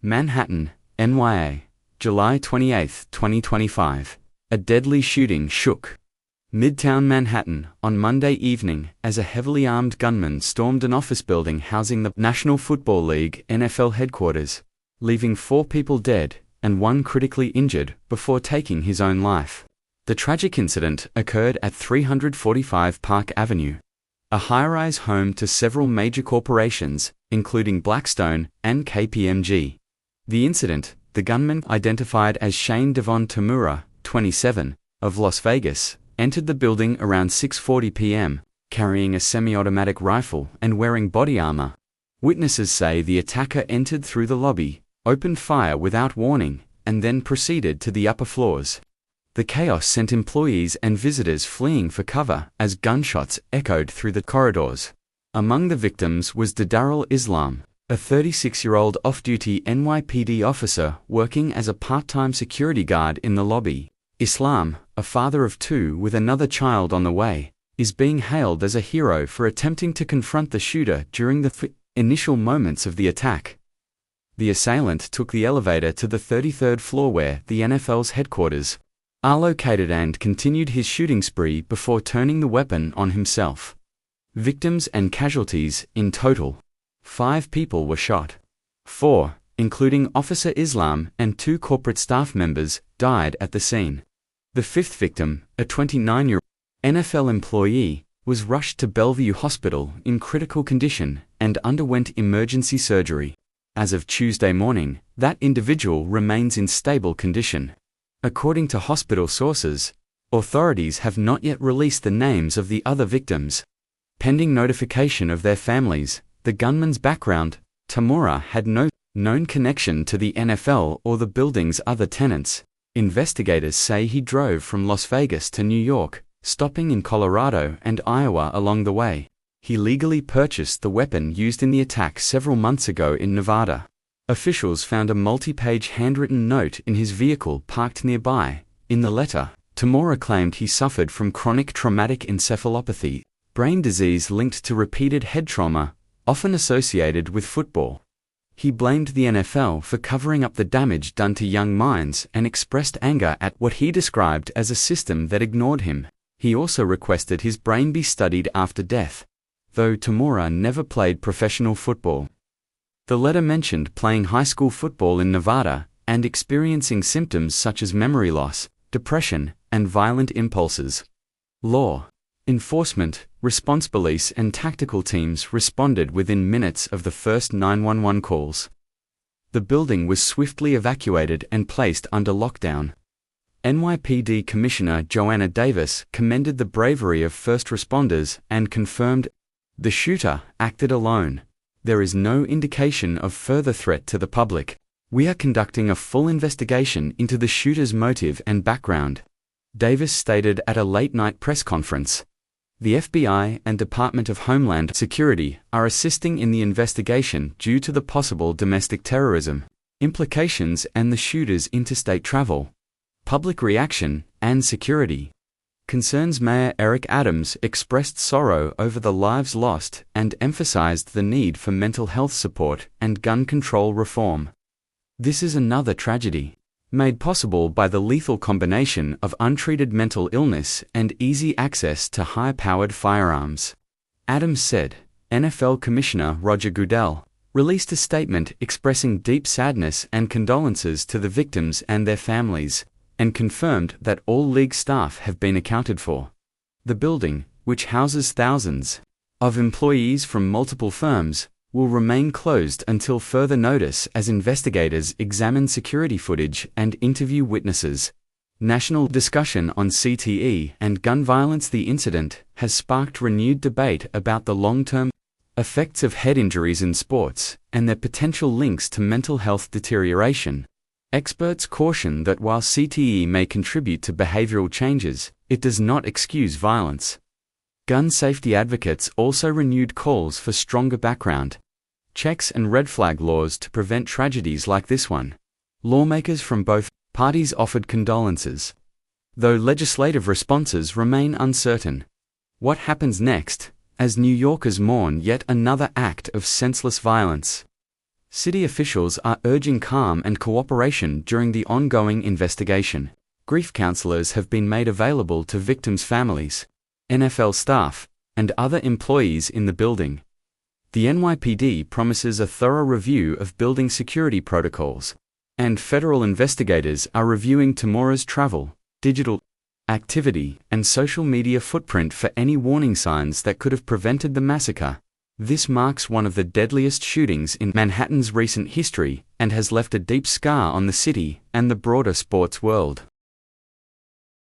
Manhattan, NYA, July 28, 2025. A deadly shooting shook Midtown Manhattan on Monday evening as a heavily armed gunman stormed an office building housing the National Football League (NFL) headquarters, leaving 4 people dead and 1 critically injured before taking his own life. The tragic incident occurred at 345 Park Avenue, a high-rise home to several major corporations, including Blackstone and KPMG. The incident, the gunman, identified as Shane Devon Tamura, 27, of Las Vegas, entered the building around 6:40 p.m., carrying a semi-automatic rifle and wearing body armor. Witnesses say the attacker entered through the lobby, opened fire without warning, and then proceeded to the upper floors. The chaos sent employees and visitors fleeing for cover as gunshots echoed through the corridors. Among the victims was Darul Islam, a 36-year-old off-duty NYPD officer working as a part-time security guard in the lobby. Islam, a father of 2 with another child on the way, is being hailed as a hero for attempting to confront the shooter during the initial moments of the attack. The assailant took the elevator to the 33rd floor where the NFL's headquarters are located and continued his shooting spree before turning the weapon on himself. Victims and casualties in total: 5 people were shot. 4, including Officer Islam and 2 corporate staff members, died at the scene. The 5th victim, a 29-year-old NFL employee, was rushed to Bellevue Hospital in critical condition and underwent emergency surgery. As of Tuesday morning, that individual remains in stable condition. According to hospital sources, authorities have not yet released the names of the other victims. Pending notification of their families, the gunman's background, Tamura had no known connection to the NFL or the building's other tenants. Investigators say he drove from Las Vegas to New York, stopping in Colorado and Iowa along the way. He legally purchased the weapon used in the attack several months ago in Nevada. Officials found a multi-page handwritten note in his vehicle parked nearby. In the letter, Tamura claimed he suffered from chronic traumatic encephalopathy, brain disease linked to repeated head trauma, often associated with football. He blamed the NFL for covering up the damage done to young minds and expressed anger at what he described as a system that ignored him. He also requested his brain be studied after death, though Tamura never played professional football. The letter mentioned playing high school football in Nevada and experiencing symptoms such as memory loss, depression, and violent impulses. Law enforcement, response police and tactical teams responded within minutes of the first 911 calls. The building was swiftly evacuated and placed under lockdown. NYPD Commissioner Joanna Davis commended the bravery of first responders and confirmed the shooter acted alone. There is no indication of further threat to the public. We are conducting a full investigation into the shooter's motive and background, Davis stated at a late-night press conference. The FBI and Department of Homeland Security are assisting in the investigation due to the possible domestic terrorism implications and the shooter's interstate travel, public reaction, and security concerns. Mayor Eric Adams expressed sorrow over the lives lost and emphasized the need for mental health support and gun control reform. This is another tragedy, made possible by the lethal combination of untreated mental illness and easy access to high-powered firearms. Adams said. NFL Commissioner Roger Goodell released a statement expressing deep sadness and condolences to the victims and their families, and confirmed that all league staff have been accounted for. The building, which houses thousands of employees from multiple firms, will remain closed until further notice as investigators examine security footage and interview witnesses. National discussion on CTE and gun violence. The incident has sparked renewed debate about the long-term effects of head injuries in sports and their potential links to mental health deterioration. Experts caution that while CTE may contribute to behavioral changes, it does not excuse violence. Gun safety advocates also renewed calls for stronger background checks and red flag laws to prevent tragedies like this one. Lawmakers from both parties offered condolences, though legislative responses remain uncertain. What happens next, as New Yorkers mourn yet another act of senseless violence? City officials are urging calm and cooperation during the ongoing investigation. Grief counselors have been made available to victims' families, NFL staff, and other employees in the building. The NYPD promises a thorough review of building security protocols, and federal investigators are reviewing tomorrow's travel, digital activity, and social media footprint for any warning signs that could have prevented the massacre. This marks one of the deadliest shootings in Manhattan's recent history and has left a deep scar on the city and the broader sports world.